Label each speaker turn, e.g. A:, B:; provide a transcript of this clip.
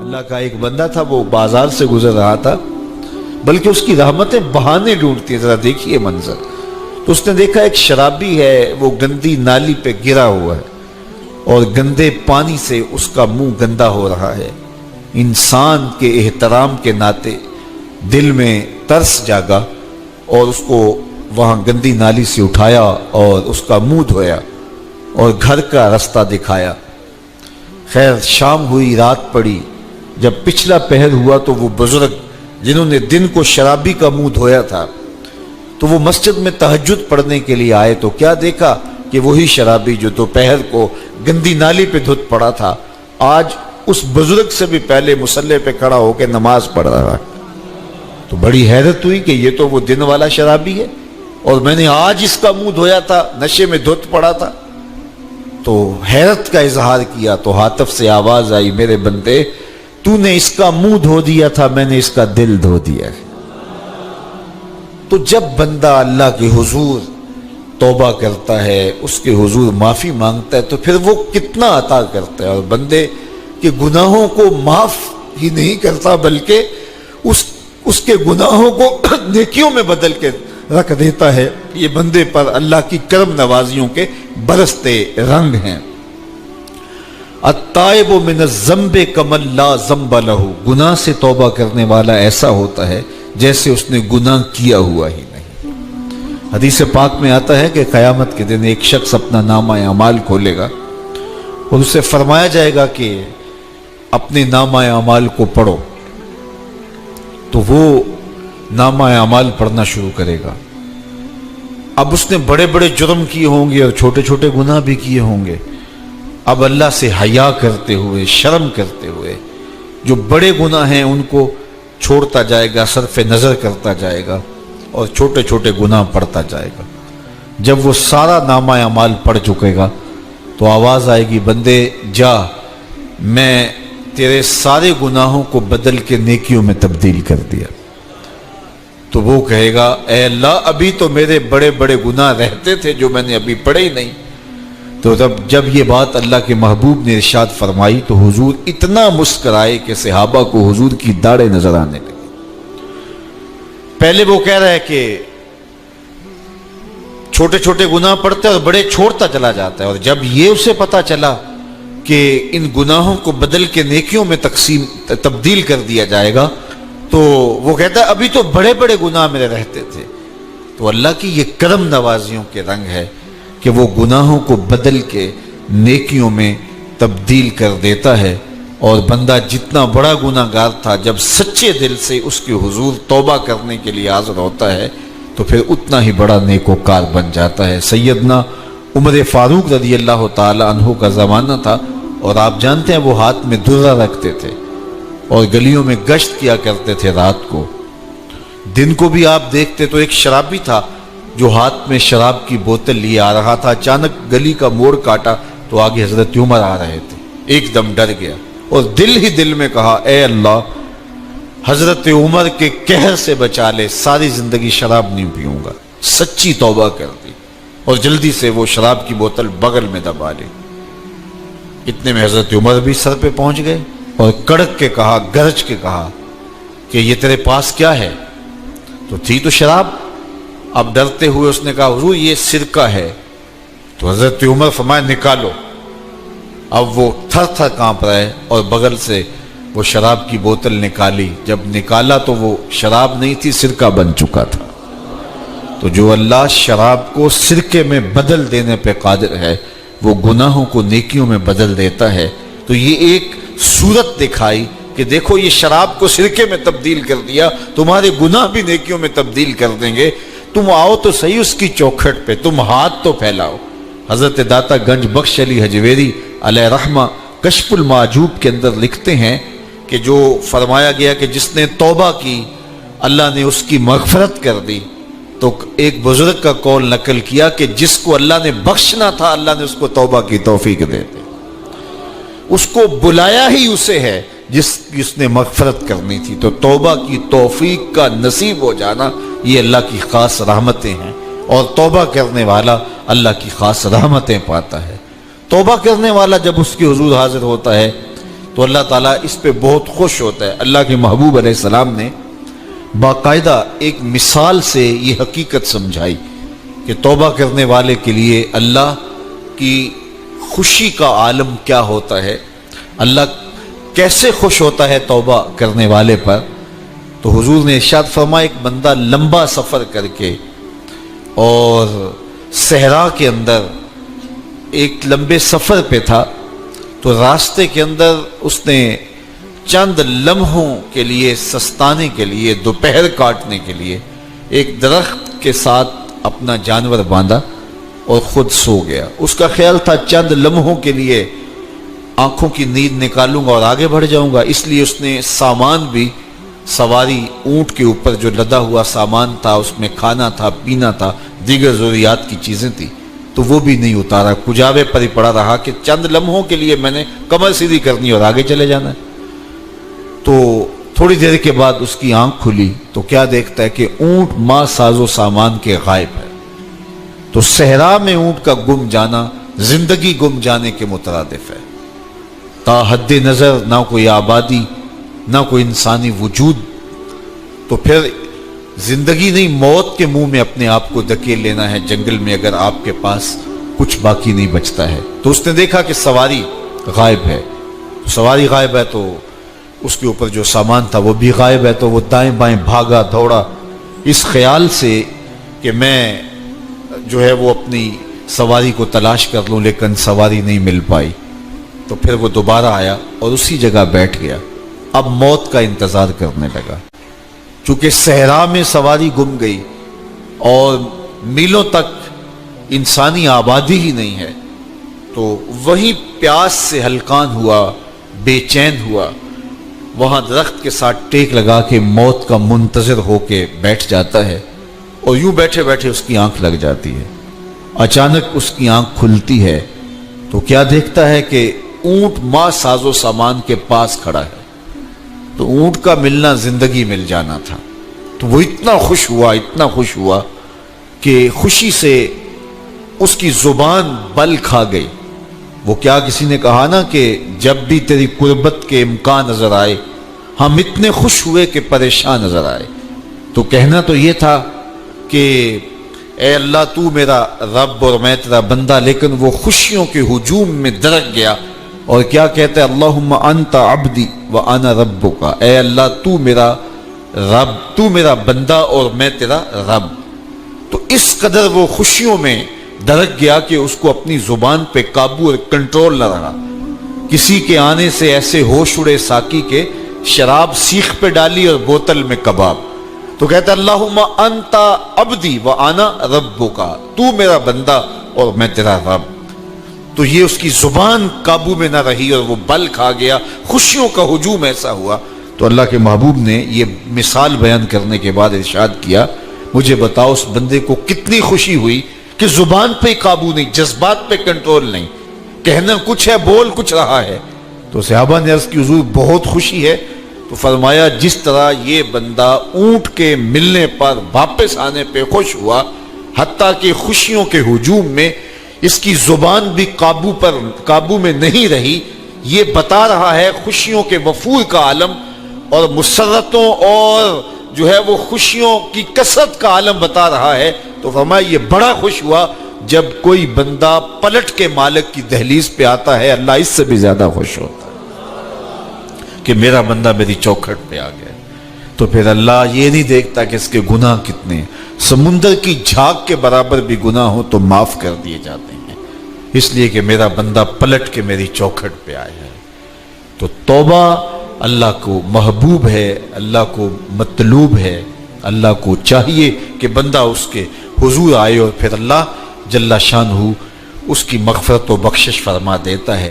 A: اللہ کا ایک بندہ تھا، وہ بازار سے گزر رہا تھا، بلکہ اس کی رحمتیں بہانے ڈھونڈتی ہیں. ذرا دیکھیے منظر. تو اس نے دیکھا ایک شرابی ہے، وہ گندی نالی پہ گرا ہوا ہے اور گندے پانی سے اس کا منہ گندا ہو رہا ہے. انسان کے احترام کے ناطے دل میں ترس جاگا اور اس کو وہاں گندی نالی سے اٹھایا اور اس کا منہ دھویا اور گھر کا رستہ دکھایا. خیر شام ہوئی، رات پڑی. جب پچھلا پہر ہوا تو وہ بزرگ جنہوں نے دن کو شرابی کا منہ دھویا تھا تو وہ مسجد میں تہجد پڑھنے کے لیے آئے تو کیا دیکھا کہ وہی شرابی جو دوپہر کو گندی نالی پہ دھت پڑا تھا آج اس بزرگ سے بھی پہلے مصلی پہ کھڑا ہو کے نماز پڑھ رہا ہے. تو بڑی حیرت ہوئی کہ یہ تو وہ دن والا شرابی ہے اور میں نے آج اس کا منہ دھویا تھا، نشے میں دھت پڑا تھا. تو حیرت کا اظہار کیا تو ہاتف سے آواز آئی، میرے بندے تو نے اس کا منہ دھو دیا تھا، میں نے اس کا دل دھو دیا ہے. تو جب بندہ اللہ کے حضور توبہ کرتا ہے، اس کے حضور معافی مانگتا ہے تو پھر وہ کتنا عطا کرتا ہے، اور بندے کے گناہوں کو معاف ہی نہیں کرتا بلکہ اس کے گناہوں کو نیکیوں میں بدل کے رکھ دیتا ہے. یہ بندے پر اللہ کی کرم نوازیوں کے برستے رنگ ہیں. التائب من الذنب کمن لا ذنب لہ، گناہ سے توبہ کرنے والا ایسا ہوتا ہے جیسے اس نے گناہ کیا ہوا ہی نہیں. حدیث پاک میں آتا ہے کہ قیامت کے دن ایک شخص اپنا نامہ اعمال کھولے گا اور اسے فرمایا جائے گا کہ اپنے نامہ اعمال کو پڑھو. تو وہ نامہ اعمال پڑھنا شروع کرے گا. اب اس نے بڑے بڑے جرم کیے ہوں گے اور چھوٹے چھوٹے گناہ بھی کیے ہوں گے. اب اللہ سے حیا کرتے ہوئے، شرم کرتے ہوئے جو بڑے گناہ ہیں ان کو چھوڑتا جائے گا، صرف نظر کرتا جائے گا اور چھوٹے چھوٹے گناہ پڑھتا جائے گا. جب وہ سارا نامہ اعمال پڑھ چکے گا تو آواز آئے گی، بندے جا، میں تیرے سارے گناہوں کو بدل کے نیکیوں میں تبدیل کر دیا. تو وہ کہے گا، اے اللہ ابھی تو میرے بڑے بڑے گناہ رہتے تھے جو میں نے ابھی پڑھے ہی نہیں. تو جب یہ بات اللہ کے محبوب نے ارشاد فرمائی تو حضور اتنا مسکرائے کہ صحابہ کو حضور کی داڑھیں نظر آنے لگی. پہلے وہ کہہ رہا ہے کہ چھوٹے چھوٹے گناہ پڑھتے اور بڑے چھوڑتا چلا جاتا ہے، اور جب یہ اسے پتا چلا کہ ان گناہوں کو بدل کے نیکیوں میں تبدیل کر دیا جائے گا تو وہ کہتا ہے ابھی تو بڑے بڑے گناہ میرے رہتے تھے. تو اللہ کی یہ کرم نوازیوں کے رنگ ہے کہ وہ گناہوں کو بدل کے نیکیوں میں تبدیل کر دیتا ہے. اور بندہ جتنا بڑا گناہ گار تھا جب سچے دل سے اس کے حضور توبہ کرنے کے لیے حاضر ہوتا ہے تو پھر اتنا ہی بڑا نیکوکار بن جاتا ہے. سیدنا عمر فاروق رضی اللہ تعالی عنہ کا زمانہ تھا اور آپ جانتے ہیں وہ ہاتھ میں درہ رکھتے تھے اور گلیوں میں گشت کیا کرتے تھے رات کو. دن کو بھی آپ دیکھتے تو ایک شرابی تھا جو ہاتھ میں شراب کی بوتل لیے آ رہا تھا. اچانک گلی کا موڑ کاٹا تو آگے حضرت عمر آ رہے تھے. ایک دم ڈر گیا اور دل ہی دل میں کہا، اے اللہ حضرت عمر کے قہر سے بچا لے، ساری زندگی شراب نہیں پیوں گا. سچی توبہ کر دی اور جلدی سے وہ شراب کی بوتل بغل میں دبا لی. اتنے میں حضرت عمر بھی سر پہ پہنچ گئے اور کڑک کے کہا، گرج کے کہا کہ یہ تیرے پاس کیا ہے؟ تو تھی تو شراب. اب ڈرتے ہوئے اس نے کہا، حضور یہ سرکہ ہے. تو حضرت عمر فرمایا، نکالو. اب وہ تھر تھر کانپ رہا ہے اور بغل سے وہ شراب کی بوتل نکالی. جب نکالا تو وہ شراب نہیں تھی، سرکہ بن چکا تھا. تو جو اللہ شراب کو سرکے میں بدل دینے پہ قادر ہے وہ گناہوں کو نیکیوں میں بدل دیتا ہے. تو یہ ایک صورت دکھائی کہ دیکھو یہ شراب کو سرکے میں تبدیل کر دیا، تمہارے گناہ بھی نیکیوں میں تبدیل کر دیں گے. تم آؤ تو صحیح اس کی چوکھٹ پہ، تم ہاتھ تو پھیلاؤ. حضرت داتا گنج بخش علی حجویری علیہ رحمہ کشف المعجوب کے اندر لکھتے ہیں کہ جو فرمایا گیا کہ جس نے توبہ کی اللہ نے اس کی مغفرت کر دی. تو ایک بزرگ کا قول نقل کیا کہ جس کو اللہ نے بخشنا تھا اللہ نے اس کو توبہ کی توفیق دے دی. اس کو بلایا ہی اسے ہے جس نے مغفرت کرنی تھی. تو توبہ کی توفیق کا نصیب ہو جانا یہ اللہ کی خاص رحمتیں ہیں اور توبہ کرنے والا اللہ کی خاص رحمتیں پاتا ہے. توبہ کرنے والا جب اس کے حضور حاضر ہوتا ہے تو اللہ تعالیٰ اس پہ بہت خوش ہوتا ہے۔ اللہ کے محبوب علیہ السلام نے باقاعدہ ایک مثال سے یہ حقیقت سمجھائی کہ توبہ کرنے والے کے لیے اللہ کی خوشی کا عالم کیا ہوتا ہے، اللہ کیسے خوش ہوتا ہے توبہ کرنے والے پر۔ تو حضور نے ارشاد فرمایا ایک بندہ لمبا سفر کر کے اور صحرا کے اندر ایک لمبے سفر پہ تھا، تو راستے کے اندر اس نے چند لمحوں کے لیے سستانے کے لیے، دوپہر کاٹنے کے لیے ایک درخت کے ساتھ اپنا جانور باندھا اور خود سو گیا۔ اس کا خیال تھا چند لمحوں کے لیے آنکھوں کی نیند نکالوں گا اور آگے بڑھ جاؤں گا، اس لیے اس نے سامان بھی سواری اونٹ کے اوپر جو لدا ہوا سامان تھا، اس میں کھانا تھا، پینا تھا، دیگر ضروریات کی چیزیں تھیں، تو وہ بھی نہیں اتارا، کجاوے پر ہی پڑا رہا کہ چند لمحوں کے لیے میں نے کمر سیدھی کرنی اور آگے چلے جانا ہے۔ تو تھوڑی دیر کے بعد اس کی آنکھ کھلی تو کیا دیکھتا ہے کہ اونٹ ماں ساز و سامان کے غائب ہے۔ تو صحرا میں اونٹ کا گم جانا زندگی گم جانے کے مترادف ہے۔ تا حد نظر نہ کوئی آبادی، نہ کوئی انسانی وجود، تو پھر زندگی نہیں موت کے منہ میں اپنے آپ کو دھکیل لینا ہے جنگل میں، اگر آپ کے پاس کچھ باقی نہیں بچتا ہے۔ تو اس نے دیکھا کہ سواری غائب ہے، سواری غائب ہے تو اس کے اوپر جو سامان تھا وہ بھی غائب ہے، تو وہ دائیں بائیں بھاگا دوڑا اس خیال سے کہ میں جو ہے وہ اپنی سواری کو تلاش کر لوں، لیکن سواری نہیں مل پائی۔ تو پھر وہ دوبارہ آیا اور اسی جگہ بیٹھ گیا، اب موت کا انتظار کرنے لگا۔ چونکہ صحرا میں سواری گم گئی اور میلوں تک انسانی آبادی ہی نہیں ہے، تو وہیں پیاس سے ہلکان ہوا، بے چین ہوا، وہاں درخت کے ساتھ ٹیک لگا کے موت کا منتظر ہو کے بیٹھ جاتا ہے، اور یوں بیٹھے بیٹھے اس کی آنکھ لگ جاتی ہے۔ اچانک اس کی آنکھ کھلتی ہے تو کیا دیکھتا ہے کہ اونٹ ماں ساز و سامان کے پاس کھڑا ہے۔ تو اونٹ کا ملنا زندگی مل جانا تھا، تو وہ اتنا خوش ہوا کہ خوشی سے اس کی زبان بل کھا گئی۔ وہ کیا کسی نے کہا نا کہ جب بھی تیری قربت کے امکان نظر آئے ہم اتنے خوش ہوئے کہ پریشان نظر آئے۔ تو کہنا تو یہ تھا کہ اے اللہ تو میرا رب اور میں تیرا بندہ، لیکن وہ خوشیوں کے ہجوم میں درک گیا اور کیا کہتا ہے، اللہم انت عبدی وانا ربک، اے اللہ تو میرا رب، تو میرا بندہ اور میں تیرا رب۔ تو اس قدر وہ خوشیوں میں درک گیا کہ اس کو اپنی زبان پہ قابو اور کنٹرول نہ رہا۔ کسی کے آنے سے ایسے ہوش اڑے ساقی کے، شراب سیخ پہ ڈالی اور بوتل میں کباب۔ تو کہتا اللہم انت عبدی وانا ربک، تو میرا بندہ اور میں تیرا رب۔ تو یہ اس کی زبان قابو میں نہ رہی اور وہ بل کھا گیا، خوشیوں کا ہجوم ایسا ہوا۔ تو اللہ کے محبوب نے یہ مثال بیان کرنے کے بعد ارشاد کیا، مجھے بتاؤ اس بندے کو کتنی خوشی ہوئی کہ زبان پہ قابو نہیں، جذبات پہ کنٹرول نہیں، کہنا کچھ ہے بول کچھ رہا ہے۔ تو صحابہ نے عرض کی حضور بہت خوشی ہے۔ تو فرمایا جس طرح یہ بندہ اونٹ کے ملنے پر واپس آنے پہ خوش ہوا، حتیٰ کہ خوشیوں کے ہجوم میں اس کی زبان بھی قابو میں نہیں رہی، یہ بتا رہا ہے خوشیوں کے وفور کا عالم اور مسرتوں اور جو ہے وہ خوشیوں کی کثرت کا عالم بتا رہا ہے۔ تو فرمایا یہ بڑا خوش ہوا جب کوئی بندہ پلٹ کے مالک کی دہلیز پہ آتا ہے، اللہ اس سے بھی زیادہ خوش ہوتا ہے کہ میرا بندہ میری چوکھٹ پہ آ گیا۔ تو پھر اللہ یہ نہیں دیکھتا کہ اس کے گناہ کتنے ہیں، سمندر کی جھاگ کے برابر بھی گناہ ہو تو معاف کر دیے جاتے ہیں، اس لیے کہ میرا بندہ پلٹ کے میری چوکھٹ پہ آیا ہے۔ تو توبہ اللہ کو محبوب ہے، اللہ کو مطلوب ہے، اللہ کو چاہیے کہ بندہ اس کے حضور آئے اور پھر اللہ جل شانہ اس کی مغفرت و بخشش فرما دیتا ہے۔